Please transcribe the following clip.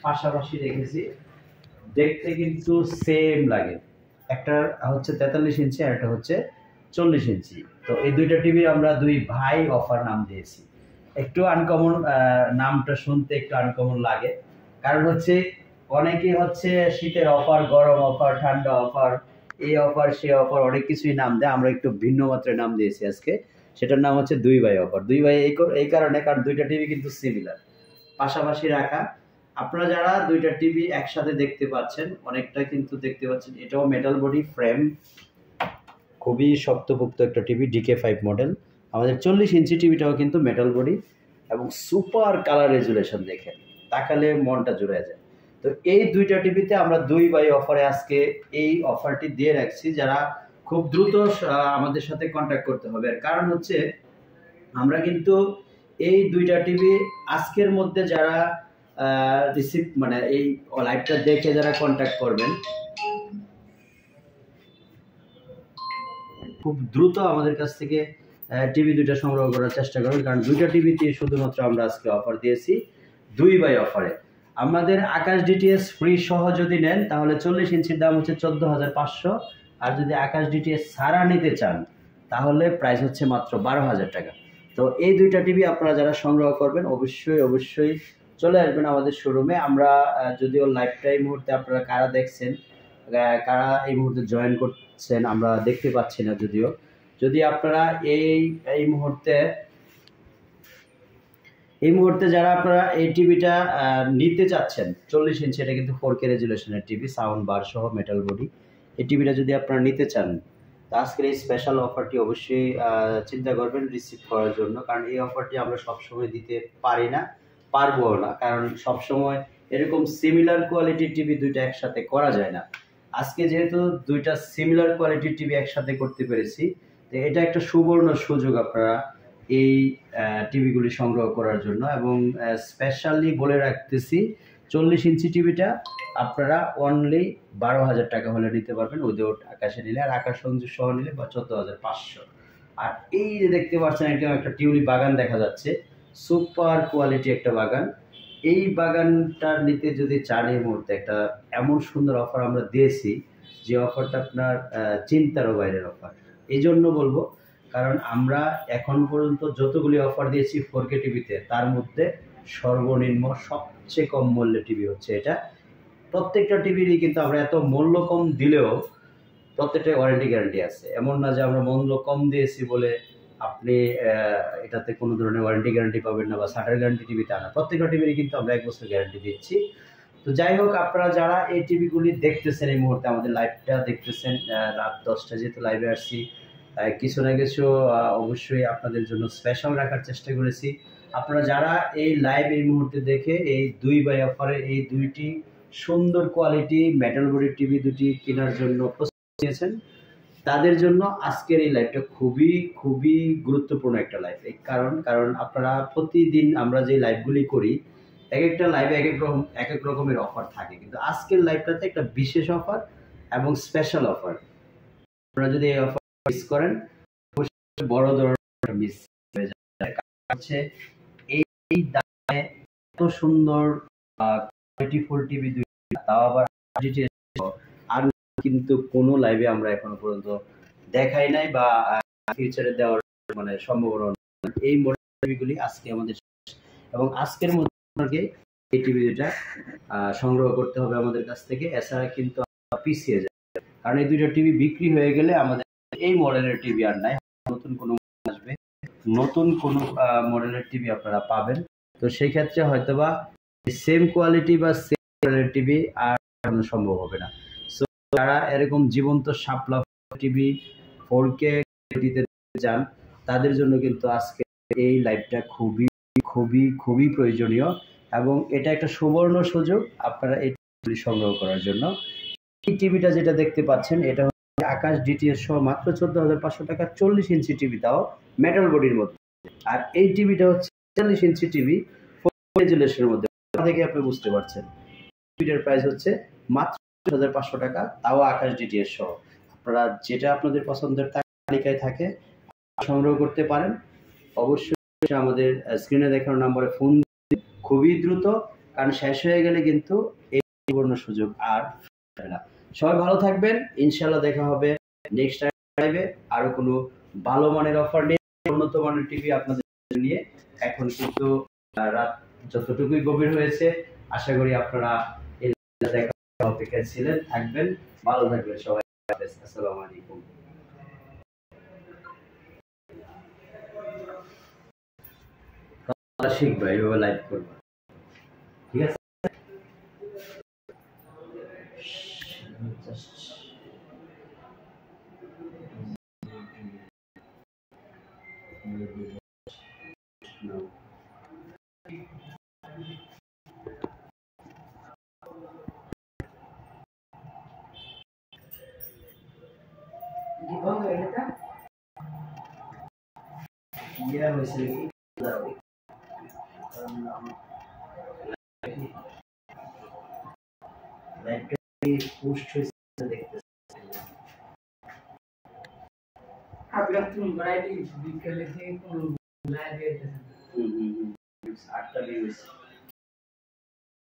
পাশাপাশি রেখেছি, দেখতে কিন্তু সেম লাগে। একটা হচ্ছে 43 ইঞ্চি আর একটা হচ্ছে 40 ইঞ্চি। তো এই দুইটা টিভি আমরা দুই ভাই অফার নাম দিয়েছি। একটু আনকমন, নামটা শুনতে একটু আনকমন লাগে, কারণ হচ্ছে অনেকে হচ্ছে শীতের অফার, গরম অফার, ঠান্ডা অফার, এই অফার সে অফার অনেক কিছুই নাম দেয়। আমরা একটু ভিন্ন মাত্রায় নাম দিয়েছি আজকে, সেটার নাম হচ্ছে দুই ভাই অফার। দুই ভাই এই কারণে, কারণ দুইটা টিভি কিন্তু সিমিলার, পাশাপাশি রাখা। আপনারা যারা দুইটা টিভি একসাথে দেখতে পাচ্ছেন, অনেকটা কিন্তু দেখতে পাচ্ছেন, এটাও মেটাল বডি ফ্রেম, খুবই শক্তপোক্ত একটা টিভি, DK5 মডেল। আমাদের 40 ইঞ্চি টিভিটাও কিন্তু মেটাল বডি এবং সুপার কালার রেজুলেশন, দেখেন তাকালে মনটা জুড়ে যায়। তো এই দুইটা টিভিতে আমরা দুই বাই অফারে আজকে এই অফারটি দিয়ে রাখছি। যারা খুব দ্রুত আমাদের সাথে কন্ট্যাক্ট করতে হবে, কারণ হচ্ছে আমরা কিন্তু এই দুইটা টিভি আজকের মধ্যে যারা রিসিভ মানে এই লাইভটা দেখে যারা কন্ট্যাক্ট করবেন, খুব দ্রুত আমাদের কাছ থেকে টিভি দুইটা সংগ্রহ করার চেষ্টা করবেন, কারণ দুইটা টিভিতে শুধুমাত্র আমরা আজকে অফার দিয়েছি দুই বাই অফারে। আমাদের আকাশ ডিটিএস ফ্রি সহ যদি নেন তাহলে 40 ইঞ্চির দাম হচ্ছে 14,500, আর যদি আকাশ ডিটিএস ছাড়া নিতে চান তাহলে প্রাইস হচ্ছে মাত্র 12,000 টাকা। তো এই দুইটা টিভি আপনারা যারা সংগ্রহ করবেন অবশ্যই চলে আসবেন আমাদের শোরুমে। আমরা যদিও লাইভটা এই মুহূর্তে আপনারা কারা দেখছেন, কারা এই মুহূর্তে জয়েন করছেন আমরা দেখতে পাচ্ছি না, যদিও যদি আপনারা এই মুহূর্তে যারা আপনারা এই টিভিটা নিতে চাচ্ছেন, 40 ইঞ্চি, এটা কিন্তু 4K রেজুলেশনের টিভি, সাউন্ড বার সহ, মেটাল বডি। এই টিভিটা যদি আপনারা নিতে চান, তো আজকের এই স্পেশাল অফারটি অবশ্যই চিন্তা করবেন রিসিভ করার জন্য, কারণ এই অফারটি আমরা সবসময় দিতে পারি না, পারবো না, কারণ সবসময় এরকম সিমিলার কোয়ালিটির টিভি দুইটা একসাথে করা যায় না। আজকে যেহেতু দুইটা সিমিলার কোয়ালিটির টিভি একসাথে করতে পেরেছি, তো এটা একটা সুবর্ণ সুযোগ আপনারা এই টিভিগুলি সংগ্রহ করার জন্য। এবং স্পেশালি বলে রাখতেছি, 40 ইঞ্চি টিভিটা আপনারা অনলি 12,000 টাকা হলে নিতে পারবেন, উইদাউট আকাশে নিলে, আর আকাশ সংযোগ সহ নিলে 14,500। আর এই যে দেখতে পাচ্ছেন একটা টিউলিপ বাগান দেখা যাচ্ছে, সুপার কোয়ালিটি একটা বাগান। এই বাগানটা নিতে যদি চান, এই মুহূর্তে একটা এমন সুন্দর অফার আমরা দিয়েছি, যে অফারটা আপনার চিন্তারও বাইরের অফার। এই জন্য বলবো, কারণ আমরা এখন পর্যন্ত যতগুলি অফার দিয়েছি 4K টিভিতে, তার মধ্যে সর্বনিম্ন সবচেয়ে কম মূল্যের টিভি হচ্ছে এটা। প্রত্যেকটা টিভিরই কিন্তু আমরা এত মূল্য কম দিলেও প্রত্যেকটা ওয়ারেন্টি গ্যারান্টি আছে। এমন না যে আমরা মূল্য কম দিয়েছি বলে আপনি এটাতে কোনো ধরনের ওয়ারেন্টি গ্যারান্টি পাবেন না বা শাটার গ্যারান্টি টিভিতে আনা, প্রত্যেকটা টিভিরই কিন্তু আমরা 1 বছর গ্যারান্টি দিচ্ছি। তো যাই হোক, আপনারা যারা এই টিভিগুলি দেখতেছেন, এই মুহূর্তে আমাদের লাইভটা দেখতেছেন, রাত 10টা যেহেতু লাইভে আসছি, কিছু না কিছু অবশ্যই আপনাদের জন্য স্পেশাল রাখার চেষ্টা করেছি। আপনারা যারা এই লাইভ এই মুহূর্তে দেখে এই দুই বাই অফারে এই দুইটি সুন্দর কোয়ালিটি মেটাল বডি টিভি দুটি কেনার জন্য প্রস্তুত নিয়েছেন, তাদের জন্য আজকের এই লাইভটা খুবই গুরুত্বপূর্ণ একটা লাইভ। এই কারণ আপনারা প্রতিদিন আমরা যে লাইভগুলি করি, এক একটা লাইভে এক এক রকমের অফার থাকে, কিন্তু আজকের লাইভটাতে একটা বিশেষ অফার এবং স্পেশাল অফার। আপনারা যদি এই অফার মিস করেন, বড় ধরনের মিস হয়ে যায়। হচ্ছে এই দামে এত সুন্দর কোয়ালিটিফুল টিভি দুইটা, তাও আবার আর কিন্তু কোনো লাইভে আমরা এখনো পর্যন্ত দেখাই নাই বা ফিউচারে দেওয়ার মানে সম্ভাবনা। এই মডেল টিভিগুলি আজকে আমাদের, এবং আজকের মধ্যে এই টিভি দুইটা সংগ্রহ করতে হবে আমাদের কাছ থেকে, এছাড়া কিন্তু পিছিয়ে যায়। কারণ এই দুইটা টিভি বিক্রি হয়ে গেলে আমাদের এই মডেলের টিভি আর নাই, নতুন কোনো আসবে, নতুন কোনো মডেলের টিভি আপনারা পাবেন। তো সেই ক্ষেত্রে হয়তোবা সেম কোয়ালিটি বা সেম মডেলের টিভি আর সম্ভব হবে না। সো যারা এরকম জীবন্ত শাপলা টিভি 4K দিতে চান, তাদের জন্য কিন্তু আজকে এই লাইভটা খুবই প্রয়োজনীয়, এবং এটা একটা সুবর্ণ সুযোগ আপনারা এই টিভি সংগ্রহ করার জন্য। এই টিভিটা যেটা দেখতে পাচ্ছেন, এটা হচ্ছে আকাশ ডিটিএস সহ মাত্র 14,500 টাকা, 40 ইঞ্চি টিভি, তাও মেটাল বডির মধ্যে। আর এই টিভিটা হচ্ছে 40 ইঞ্চি টিভি, 4K রেজুলেশনের মধ্যে। থেকে আপনি বুঝতে পারছেন টিভিটার প্রাইস হচ্ছে মাত্র 14,500 টাকা, তাও আকাশ ডিটিএস সহ। আপনারা যেটা আপনাদের পছন্দের তালিকায় থাকে সংগ্রহ করতে পারেন। অবশ্যই আমাদের স্ক্রিনে দেখানো নম্বরে ফোন খুবই দ্রুত কারণ শেষ হয়ে গেলে কিন্তু এই সুবর্ণ সুযোগ আর ফিরে না। সবাই ভালো থাকবেন, ইনশাল্লাহ দেখা হবে নেক্সট লাইভে আরো কোনো ভালো মানের অফার নিয়ে, উন্নত মানের টিভি আপনাদের নিয়ে। এখন কিন্তু রাত যতটুকুই গভীর হয়েছে, আশা করি আপনারা এই দেখা অপেক্ষায় ছিলেন। থাকবেন, ভালো থাকবেন সবাই। আসসালামু আলাইকুম। শিখবা এইভাবে লাইভ করবা, ঠিক আছে? ইয়া হয়েছে কি পোস্ট হয়েছে দেখতে। আপনার তুমি ভ্যারাইটি বিকেলে থেকে কোন লাইভে 8টা ভিউজ